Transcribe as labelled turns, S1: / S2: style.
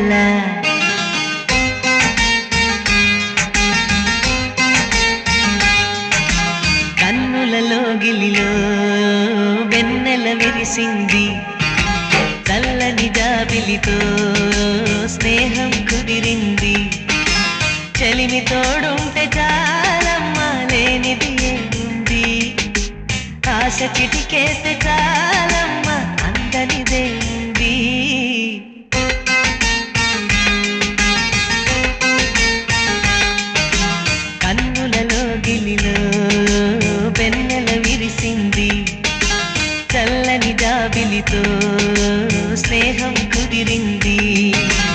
S1: లా కన్నులలో గిలిలో వెన్నెల విరిసింది చల్లని జాబిలితో స్నేహం కుదిరింది చలిమి తోడుంటే చాలమ్మా లేనిది ఏముంది ఆశ చిటికేస్తే